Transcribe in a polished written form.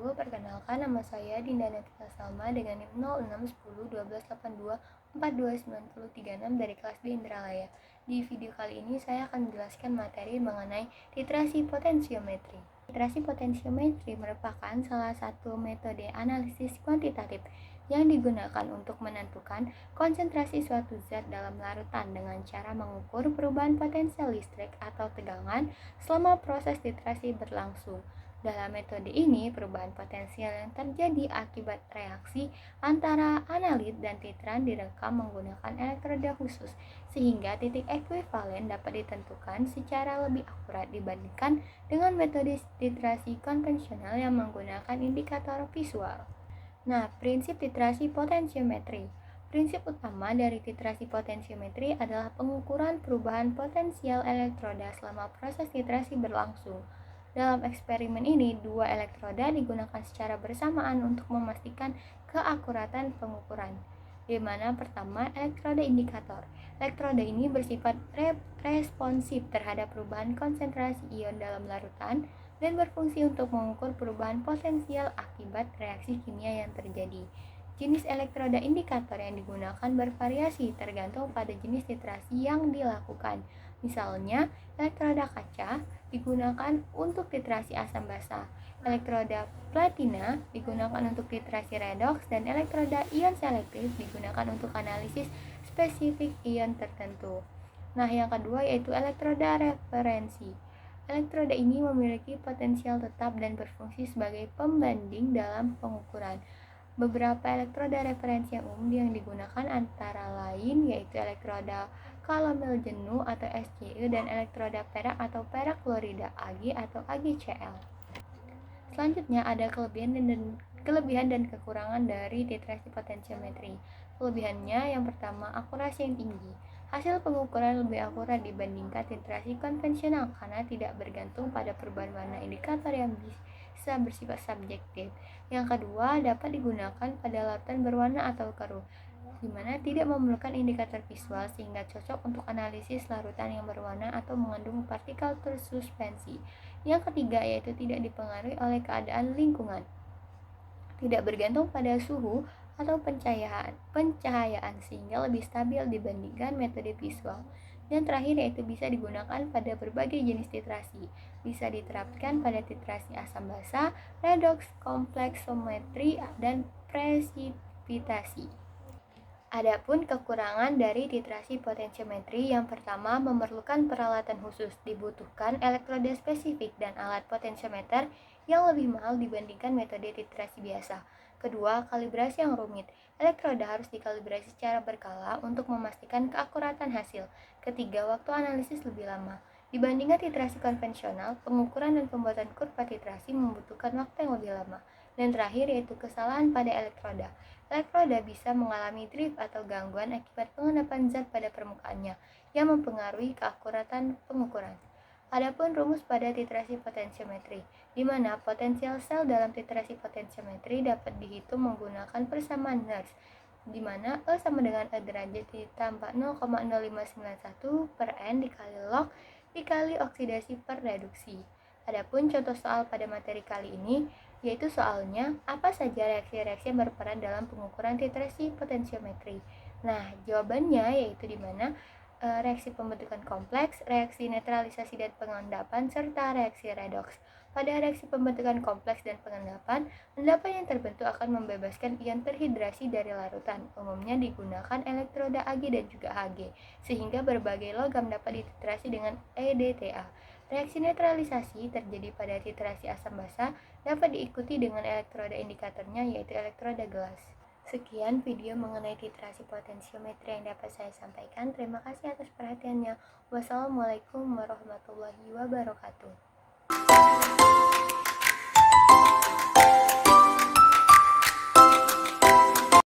wabarakatuh. Perkenalkan, nama saya Dinda Nafisa Salma dengan NIM 06101282429036 dari kelas B Indralaya. Di video kali ini saya akan menjelaskan materi mengenai titrasi potensiometri. Titrasi potensiometri merupakan salah satu metode analisis kuantitatif yang digunakan untuk menentukan konsentrasi suatu zat dalam larutan dengan cara mengukur perubahan potensial listrik atau tegangan selama proses titrasi berlangsung. Dalam metode ini, perubahan potensial yang terjadi akibat reaksi antara analit dan titran direkam menggunakan elektroda khusus, sehingga titik ekuivalen dapat ditentukan secara lebih akurat dibandingkan dengan metode titrasi konvensional yang menggunakan indikator visual. Nah, prinsip titrasi potensiometri. Prinsip utama dari titrasi potensiometri adalah pengukuran perubahan potensial elektroda selama proses titrasi berlangsung. Dalam eksperimen ini, dua elektroda digunakan secara bersamaan untuk memastikan keakuratan pengukuran, di mana pertama elektroda indikator. Elektroda ini bersifat responsif terhadap perubahan konsentrasi ion dalam larutan dan berfungsi untuk mengukur perubahan potensial akibat reaksi kimia yang terjadi. Jenis elektroda indikator yang digunakan bervariasi tergantung pada jenis titrasi yang dilakukan. Misalnya, elektroda kaca digunakan untuk titrasi asam basa, elektroda platina digunakan untuk titrasi redoks, dan elektroda ion selektif digunakan untuk analisis spesifik ion tertentu. Nah, yang kedua yaitu elektroda referensi. Elektroda ini memiliki potensial tetap dan berfungsi sebagai pembanding dalam pengukuran. Beberapa elektroda referensi yang umum yang digunakan antara lain yaitu elektroda kalomel jenuh atau SCE dan elektroda perak atau perak klorida Ag atau AgCl. Selanjutnya ada kelebihan dan kekurangan dari titrasi potensiometri. Kelebihannya yang pertama, akurasi yang tinggi. Hasil pengukuran lebih akurat dibandingkan titrasi konvensional karena tidak bergantung pada perubahan warna indikator yang bisa bersifat subjektif. Yang kedua, dapat digunakan pada larutan berwarna atau keruh, di mana tidak memerlukan indikator visual sehingga cocok untuk analisis larutan yang berwarna atau mengandung partikel tersuspensi. Yang ketiga yaitu tidak dipengaruhi oleh keadaan lingkungan, tidak bergantung pada suhu atau pencahayaan sehingga lebih stabil dibandingkan metode visual. Dan terakhir yaitu bisa digunakan pada berbagai jenis titrasi. Bisa diterapkan pada titrasi asam basa, redoks, kompleksometri, dan presipitasi. Adapun kekurangan dari titrasi potensiometri, yang pertama memerlukan peralatan khusus, dibutuhkan elektroda spesifik dan alat potensiometer yang lebih mahal dibandingkan metode titrasi biasa. Kedua, kalibrasi yang rumit. Elektroda harus dikalibrasi secara berkala untuk memastikan keakuratan hasil. Ketiga, waktu analisis lebih lama. Dibandingkan titrasi konvensional, pengukuran dan pembuatan kurva titrasi membutuhkan waktu yang lebih lama. Dan terakhir yaitu kesalahan pada elektroda. Elektroda bisa mengalami drift atau gangguan akibat pengendapan zat pada permukaannya yang mempengaruhi keakuratan pengukuran. Adapun rumus pada titrasi potensiometri, di mana potensial sel dalam titrasi potensiometri dapat dihitung menggunakan persamaan Nernst, di mana E sama dengan E derajat ditambah 0,0591 per N dikali log dikali oksidasi per reduksi. Adapun contoh soal pada materi kali ini, yaitu soalnya apa saja reaksi-reaksi yang berperan dalam pengukuran titrasi potensiometri. Nah, jawabannya yaitu di mana reaksi pembentukan kompleks, reaksi netralisasi dan pengendapan, serta reaksi redoks. Pada reaksi pembentukan kompleks dan pengendapan, endapan yang terbentuk akan membebaskan ion terhidrasi dari larutan. Umumnya digunakan elektroda Ag dan juga Hg, sehingga berbagai logam dapat dititrasi dengan EDTA. Reaksi netralisasi terjadi pada titrasi asam basa dapat diikuti dengan elektroda indikatornya yaitu elektroda gelas. Sekian video mengenai titrasi potensiometri yang dapat saya sampaikan. Terima kasih atas perhatiannya. Wassalamualaikum warahmatullahi wabarakatuh.